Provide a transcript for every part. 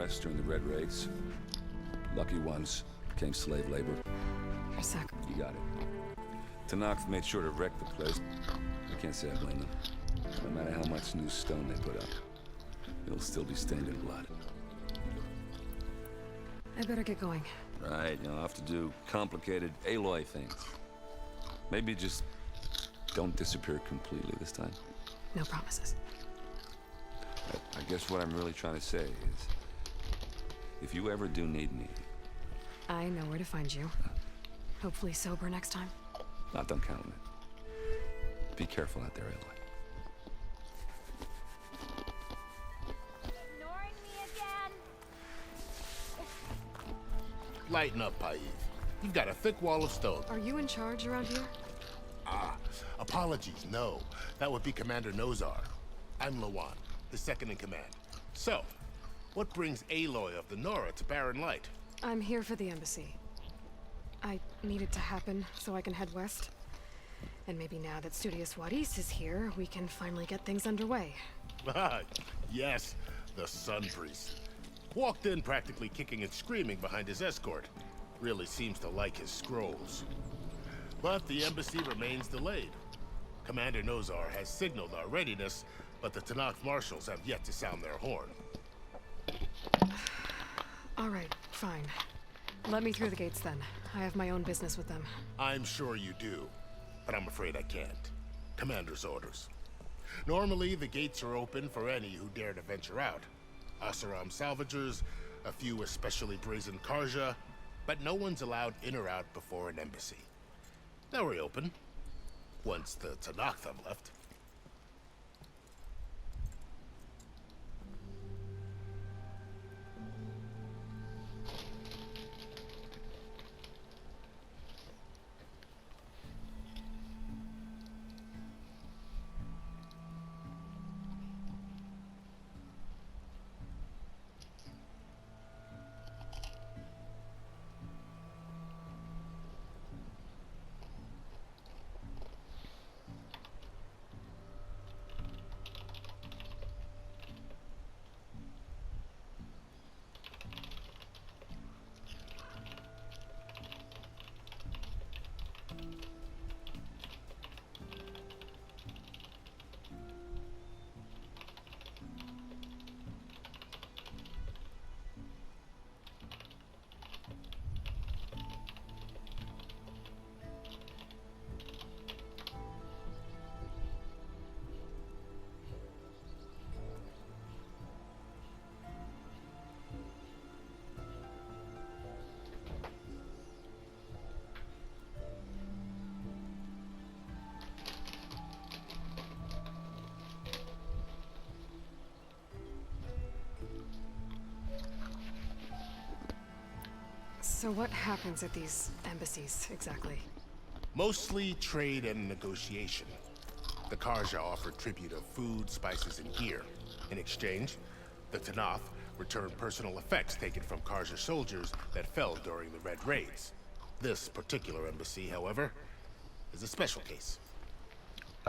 West during the Red Raids. Lucky ones became slave labor. Fashav. You got it. Tanakh made sure to wreck the place. I can't say I blame them. No matter how much new stone they put up, it'll still be stained in blood. I better get going. Right, you'll have to do complicated Aloy things. Maybe just don't disappear completely this time. No promises. I guess what I'm really trying to say is, if you ever do need me... I know where to find you. Hopefully sober next time. Don't count on it. Be careful out there, Aloy. Ignoring me again? Lighten up, Paiv. You've got a thick wall of stone. Are you in charge around here? Apologies, no. That would be Commander Nozar. I'm Lawan, his second in command. So, what brings Aloy of the Nora to Barren Light? I'm here for the embassy. I need it to happen so I can head west. And maybe now that Studious Wadis is here, we can finally get things underway. Yes, the Sun Priest. Walked in practically kicking and screaming behind his escort. Really seems to like his scrolls. But the embassy remains delayed. Commander Nozar has signaled our readiness, but the Tanakh marshals have yet to sound their horn. All right, fine. Let me through the gates then. I have my own business with them. I'm sure you do, but I'm afraid I can't. Commander's orders. Normally, the gates are open for any who dare to venture out. Asaram salvagers, a few especially brazen Karja, but no one's allowed in or out before an embassy. They'll reopen, once the Tanakh have left. So what happens at these embassies, exactly? Mostly trade and negotiation. The Karja offer tribute of food, spices, and gear. In exchange, the Tanakh return personal effects taken from Karja soldiers that fell during the Red Raids. This particular embassy, however, is a special case.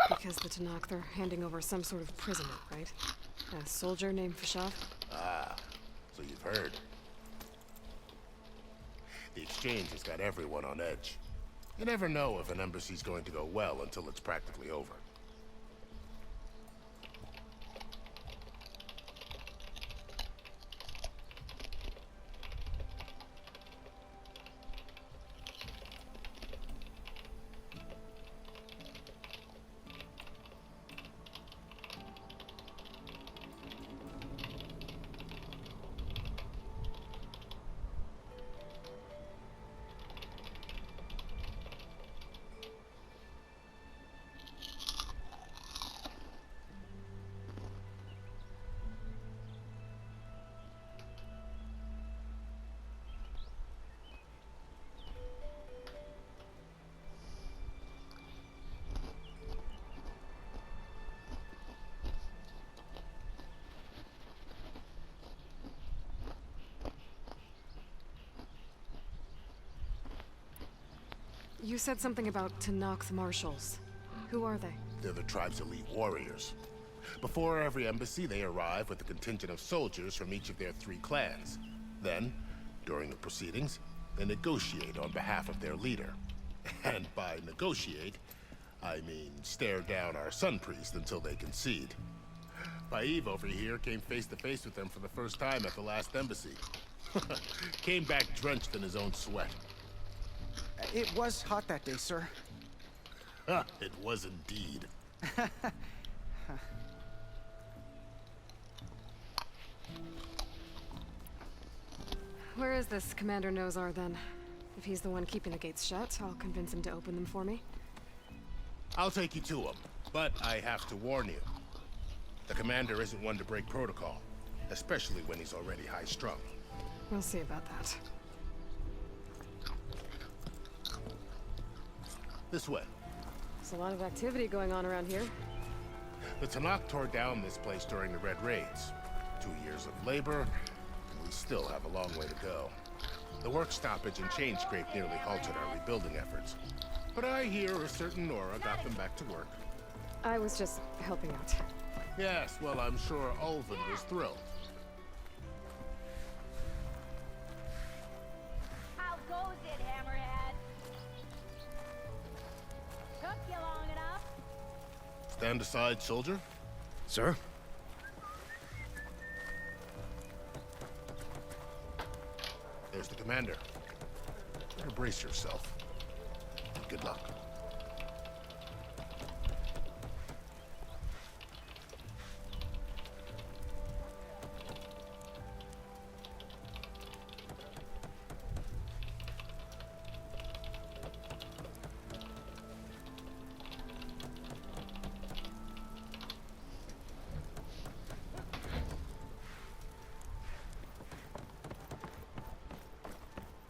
Because the Tanakh are handing over some sort of prisoner, right? A soldier named Fashav? Ah, so you've heard. The exchange has got everyone on edge. You never know if an embassy's going to go well until it's practically over. You said something about Tanakh marshals. Who are they? They're the tribe's elite warriors. Before every embassy, they arrive with a contingent of soldiers from each of their 3 clans. Then, during the proceedings, they negotiate on behalf of their leader. And by negotiate, I mean stare down our sun priest until they concede. Paiv over here came face to face with them for the first time at the last embassy. Came back drenched in his own sweat. It was hot that day, sir. It was indeed. Where is this Commander Nozar, then? If he's the one keeping the gates shut, I'll convince him to open them for me. I'll take you to him, but I have to warn you. The commander isn't one to break protocol, especially when he's already high-strung. We'll see about that. This way. There's a lot of activity going on around here. The Tanakh tore down this place during the Red Raids. 2 years of labor, and we still have a long way to go. The work stoppage and chain scrape nearly halted our rebuilding efforts. But I hear a certain Nora got them back to work. I was just helping out. Yes, well, I'm sure Ulvin was thrilled. How goes it, Hammerhead? Took you long enough? Stand aside, soldier. Sir? There's the commander. Better brace yourself. Good luck.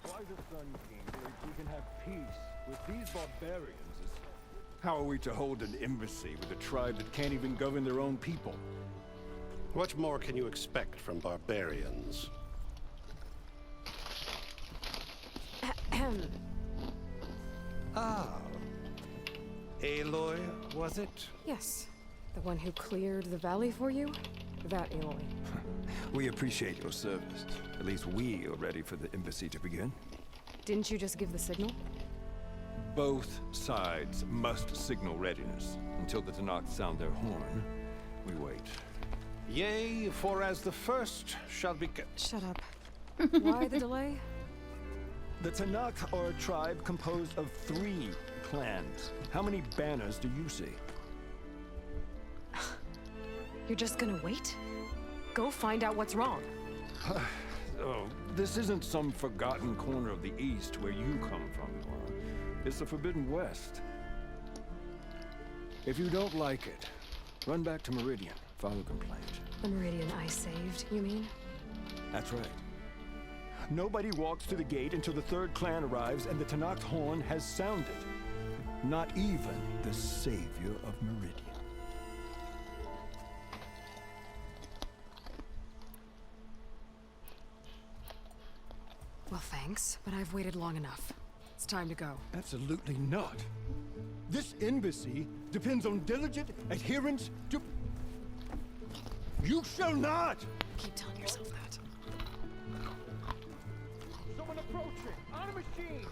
Why the Sun King believes we can have peace with these barbarians is... How are we to hold an embassy with a tribe that can't even govern their own people? What more can you expect from barbarians? Ah. Aloy, was it? Yes. The one who cleared the valley for you? That Aloy. We appreciate your service. At least we are ready for the embassy to begin. Didn't you just give the signal? Both sides must signal readiness. Until the Tanakh sound their horn, we wait. Yea, for as the first shall be... Shut up. Why the delay? The Tanakh are a tribe composed of 3 clans. How many banners do you see? You're just gonna wait? Go find out what's wrong. Oh, this isn't some forgotten corner of the East where you come from, Laura. It's the Forbidden West. If you don't like it, run back to Meridian. File a complaint. The Meridian I saved, you mean? That's right. Nobody walks to the gate until the 3rd clan arrives and the Tanakh's horn has sounded. Not even the savior of Meridian. Well, thanks, but I've waited long enough. It's time to go. Absolutely not. This embassy depends on diligent adherence to... You shall not! Keep telling yourself that. Someone approaching! On a machine!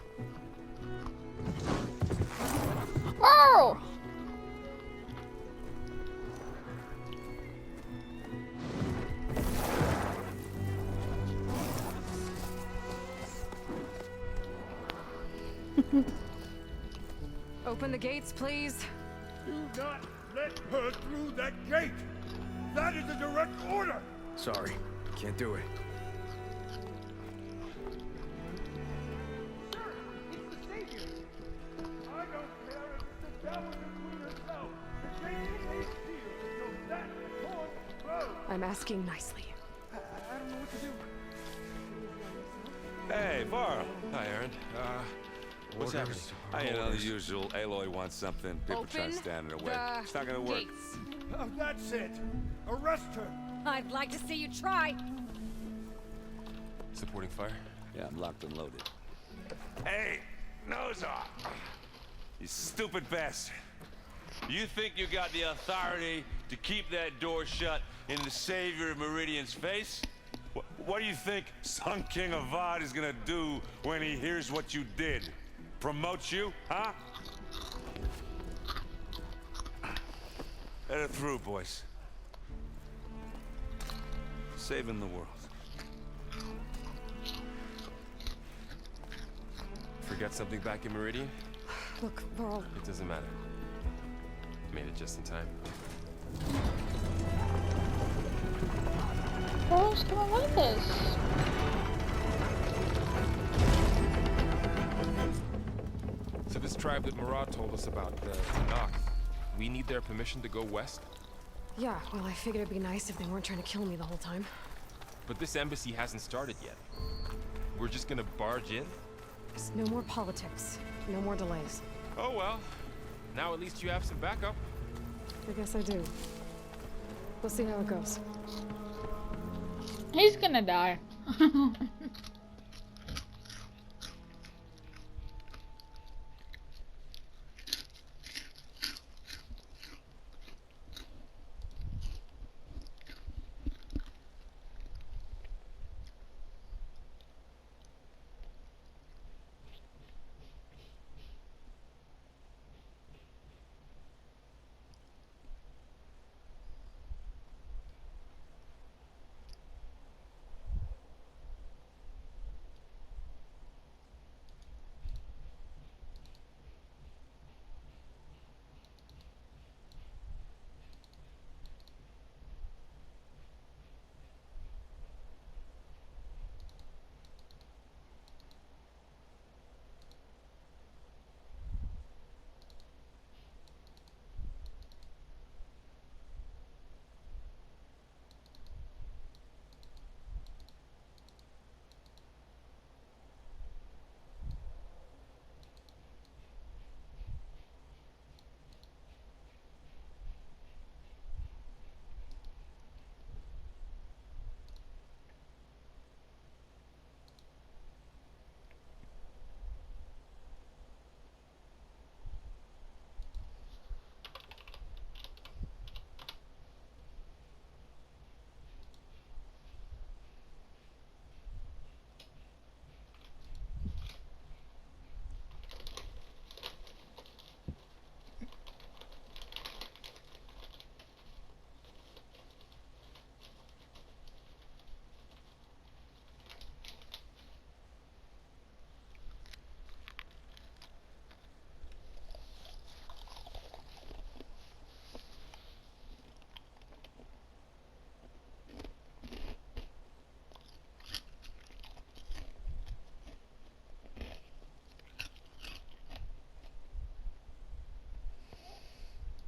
Oh! Open the gates, please. Do not let her through that gate! That is a direct order! Sorry, can't do it. I don't care if it's the devil and queen herself! The gate is sealed until that horn blows! I'm asking nicely. I don't know what to do. Hey, Varl. Hi, Aaron. What's happening? You know, the Orders. usual. Aloy wants something. People try to stand in her way. It's not gonna work. Gates. That's it! Arrest her! I'd like to see you try. Supporting fire? Yeah, I'm locked and loaded. Hey, Nozar! You stupid bastard! You think you got the authority to keep that door shut in the savior of Meridian's face? What do you think Sun King Avad is gonna do when he hears what you did? Promote you, huh? Let it through, boys. Saving the world. Forgot something back in Meridian? Look, we're all... It doesn't matter. Made it just in time. Who's going with this? So this tribe that Murad told us about, the Tanakh, we need their permission to go west? Yeah, well, I figured it'd be nice if they weren't trying to kill me the whole time. But this embassy hasn't started yet. We're just gonna barge in? Just no more politics. No more delays. Oh well. Now at least you have some backup. I guess I do. We'll see how it goes. He's gonna die.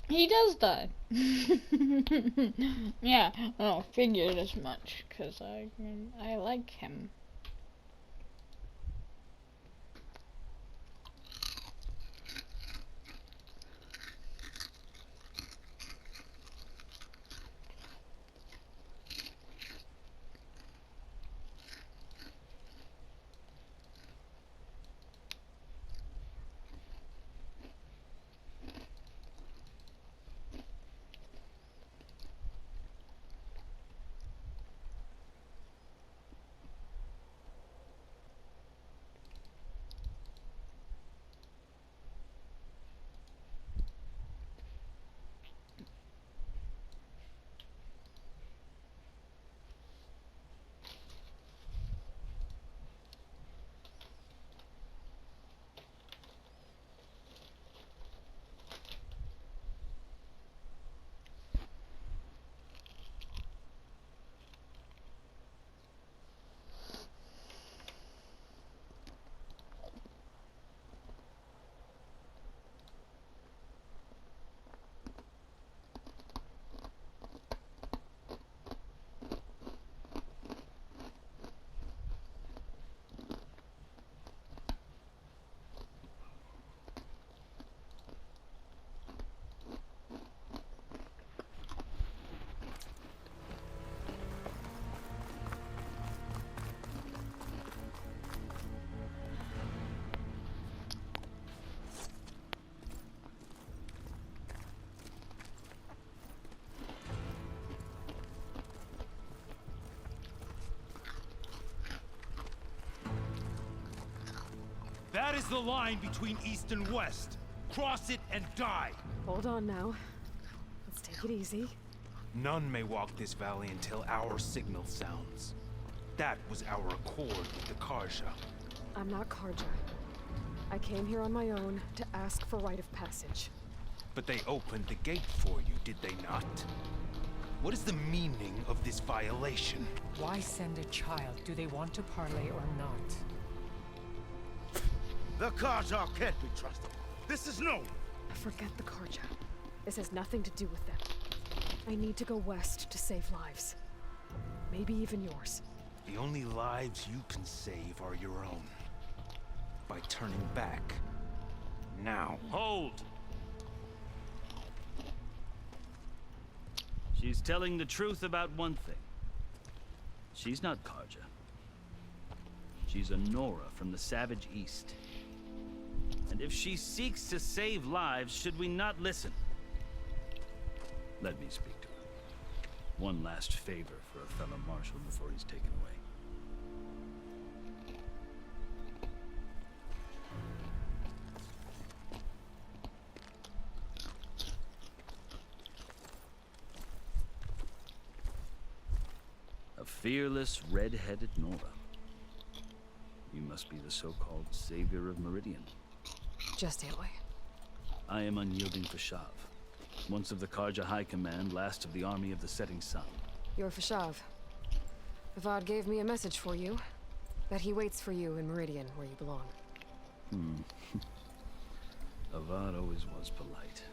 He does die. Yeah, I figured as much, cause I like him. That is the line between East and West. Cross it and die. Hold on now. Let's take it easy. None may walk this valley until our signal sounds. That was our accord with the Karja. I'm not Karja. I came here on my own to ask for rite of passage. But they opened the gate for you, did they not? What is the meaning of this violation? Why send a child? Do they want to parley or not? The Karja can't be trusted. This is known. Forget the Karja. This has nothing to do with them. I need to go west to save lives. Maybe even yours. The only lives you can save are your own. By turning back. Now. Hold! She's telling the truth about one thing. She's not Karja. She's a Nora from the Savage East. And if she seeks to save lives, should we not listen? Let me speak to her. One last favor for a fellow marshal before he's taken away. A fearless, red-headed Nora. You must be the so-called savior of Meridian. Just Aloy. I am unyielding Fashav. Once of the Karja High Command, last of the army of the setting sun. You're Fashav. Avad gave me a message for you. That he waits for you in Meridian, where you belong. Avad always was polite.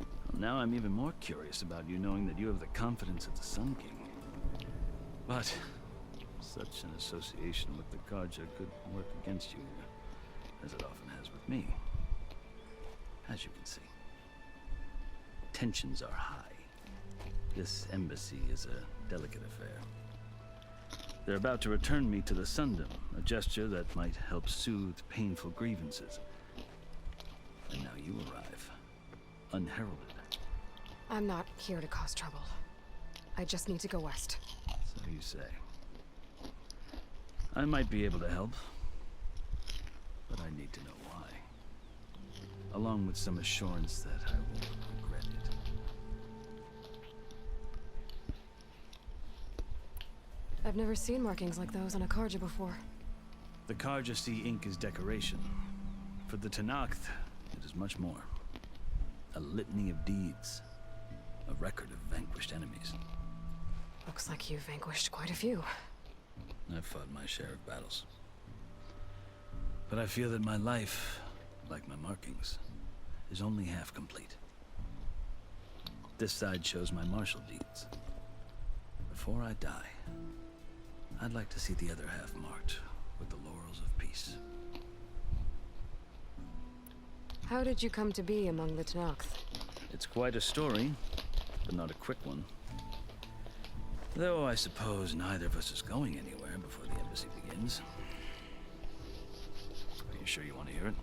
Well, now I'm even more curious about you knowing that you have the confidence of the Sun King. But such an association with the Karja could work against you, as it often has with me. As you can see. Tensions are high. This embassy is a delicate affair. They're about to return me to the Sundom, a gesture that might help soothe painful grievances. And now you arrive, unheralded. I'm not here to cause trouble. I just need to go west. So you say. I might be able to help, but I need to know why. Along with some assurance that I won't regret it. I've never seen markings like those on a Karja before. The Karja see ink as decoration. For the Tenakth, it is much more. A litany of deeds. A record of vanquished enemies. Looks like you've vanquished quite a few. I've fought my share of battles. But I feel that my life, like my markings, is only half complete. This side shows my martial deeds. Before I die, I'd like to see the other half marked with the laurels of peace. How did you come to be among the Tenakth? It's quite a story, but not a quick one. Though I suppose neither of us is going anywhere before the embassy begins. Are you sure you want to hear it?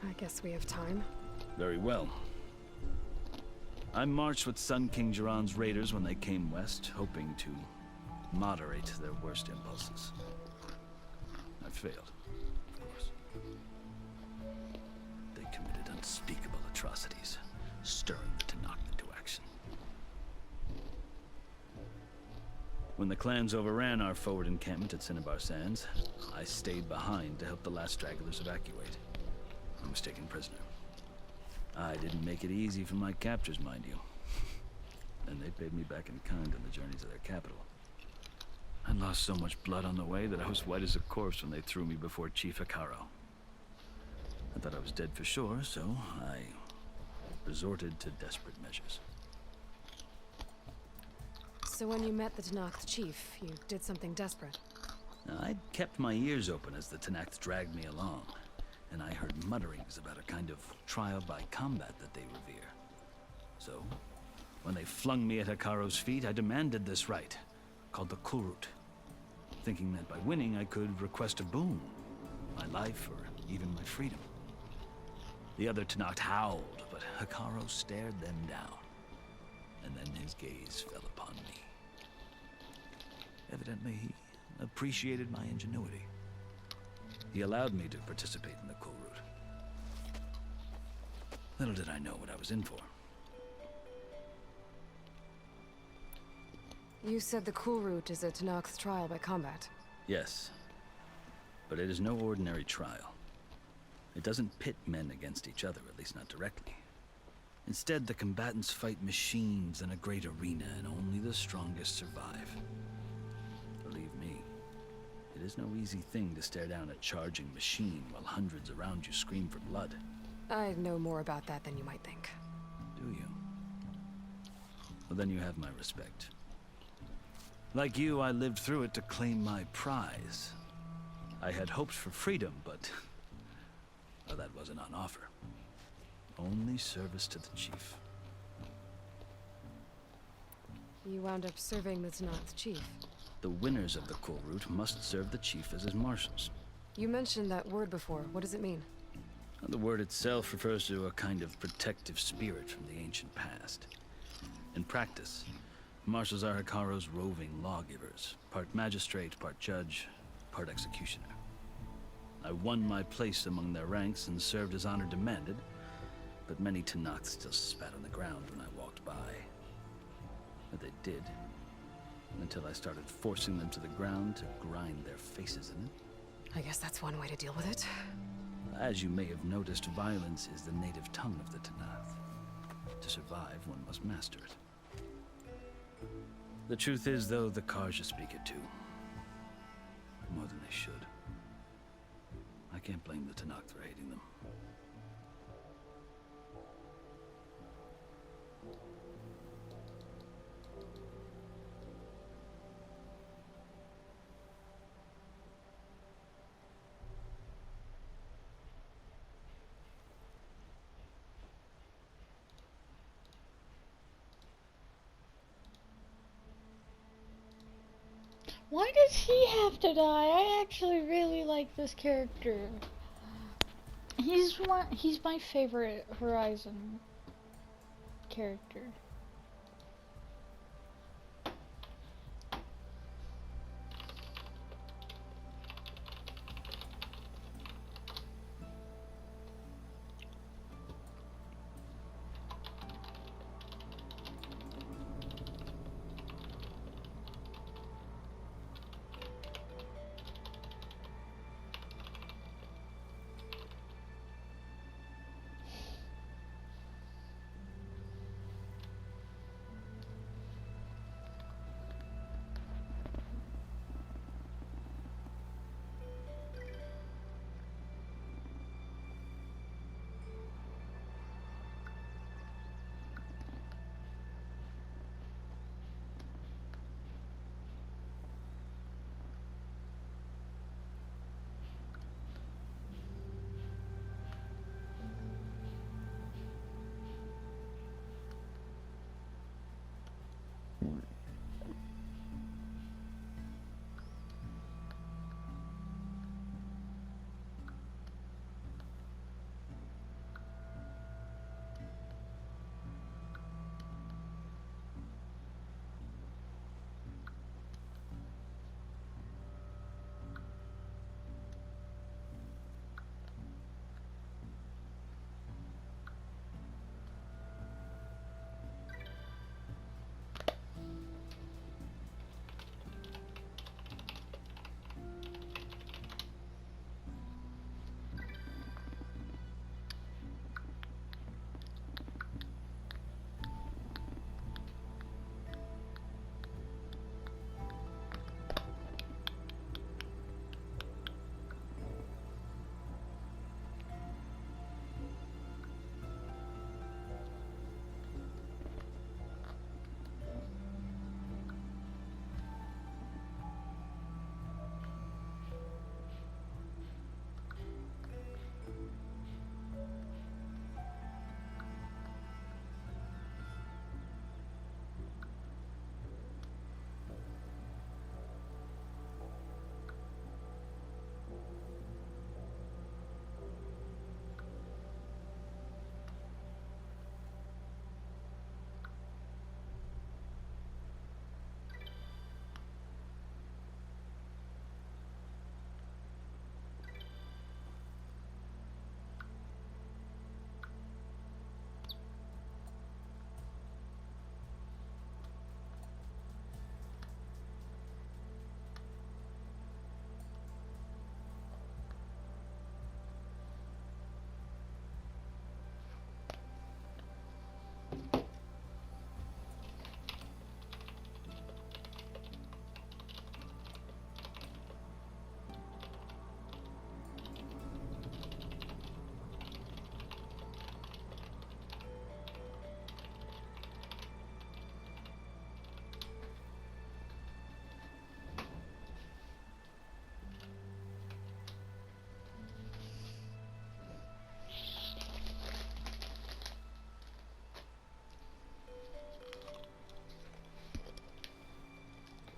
I guess we have time. Very well. I marched with Sun King Jiran's raiders when they came west, hoping to moderate their worst impulses. I failed, of course. They committed unspeakable atrocities, stirring the Tenakth into action. When the clans overran our forward encampment at Cinnabar Sands, I stayed behind to help the last stragglers evacuate. I was taken prisoner. I didn't make it easy for my captors, mind you. And they paid me back in kind on the journey to their capital. I lost so much blood on the way that I was white as a corpse when they threw me before Chief Hekaro. I thought I was dead for sure, so I resorted to desperate measures. So when you met the Tenakth chief, you did something desperate? Now, I'd kept my ears open as the Tenakth dragged me along, and I heard mutterings about a kind of trial by combat that they revere. So, when they flung me at Hekaro's feet, I demanded this right, called the Kurut, thinking that by winning I could request a boon, my life or even my freedom. The other Tenakth howled, but Hekaro stared them down, and then his gaze fell upon me. Evidently, he appreciated my ingenuity. He allowed me to participate in the cool route. Little did I know what I was in for. You said the cool route is a Tanakh trial by combat. Yes, but it is no ordinary trial. It doesn't pit men against each other, at least not directly. Instead, the combatants fight machines in a great arena, and only the strongest survive. Believe me, it is no easy thing to stare down a charging machine while hundreds around you scream for blood. I know more about that than you might think. Do you? Well, then you have my respect. Like you, I lived through it to claim my prize. I had hoped for freedom, but well, that wasn't on offer. Only service to the chief. You wound up serving the Tanakh chief. The winners of the cool route must serve the chief as his marshals. You mentioned that word before. What does it mean? The word itself refers to a kind of protective spirit from the ancient past. In practice, marshals are Hikaru's roving lawgivers, part magistrate, part judge, part executioner. I won my place among their ranks and served as honor demanded, but many Tanakh still spat on the ground when I walked by. But they did, until I started forcing them to the ground to grind their faces in it. I guess that's one way to deal with it. As you may have noticed, violence is the native tongue of the Tanakh. To survive, one must master it. The truth is, though, the Karja speak it too. More than they should. I can't blame the Tanakh for hating them. Why does he have to die? I actually really like this character. He's my favorite Horizon character.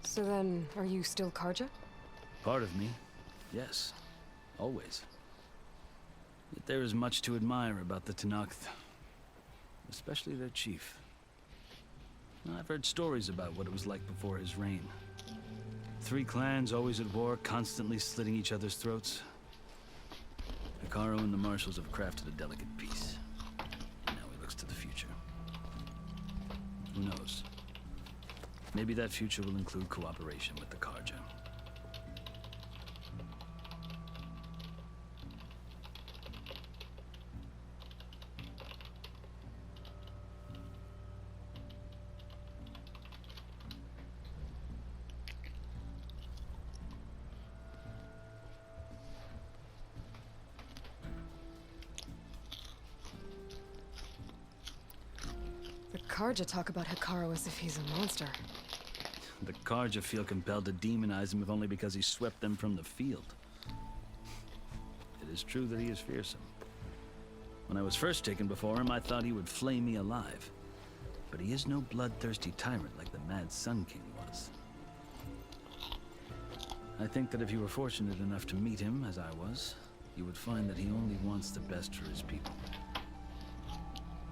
So then, are you still Karja? Part of me, yes. Always. Yet there is much to admire about the Tenakth. Especially their chief. I've heard stories about what it was like before his reign. 3 clans always at war, constantly slitting each other's throats. Hekarro and the Marshals have crafted a delicate peace. Now he looks to the future. Who knows? Maybe that future will include cooperation with the Karja. The Karja talk about Hekarro as if he's a monster. The Karja feel compelled to demonize him if only because he swept them from the field. It is true that he is fearsome. When I was first taken before him, I thought he would flay me alive. But he is no bloodthirsty tyrant like the Mad Sun King was. I think that if you were fortunate enough to meet him, as I was, you would find that he only wants the best for his people.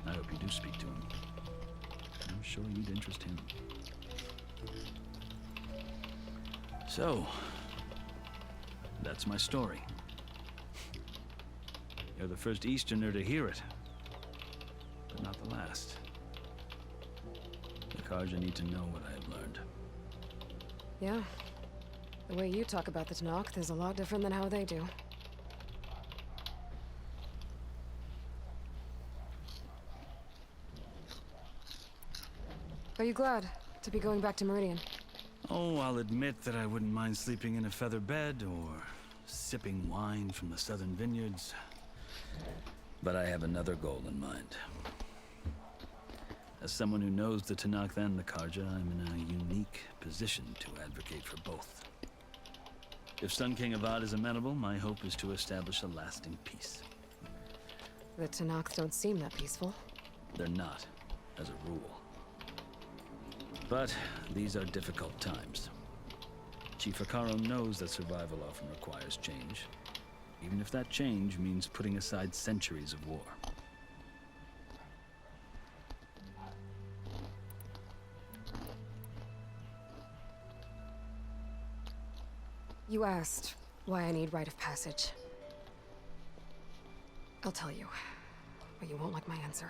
I hope you do speak to him. I'm sure you'd interest him. So, that's my story. You're the first Easterner to hear it, but not the last. The Karja need to know what I have learned. Yeah. The way you talk about the Tenakth is a lot different than how they do. Are you glad to be going back to Meridian? Oh, I'll admit that I wouldn't mind sleeping in a feather bed or sipping wine from the southern vineyards. But I have another goal in mind. As someone who knows the Tenakth and the Karja, I'm in a unique position to advocate for both. If Sun King Avad is amenable, my hope is to establish a lasting peace. The Tenakth don't seem that peaceful. They're not, as a rule. But these are difficult times. Chief Hekarro knows that survival often requires change, even if that change means putting aside centuries of war. You asked why I need rite of passage. I'll tell you, but you won't like my answer.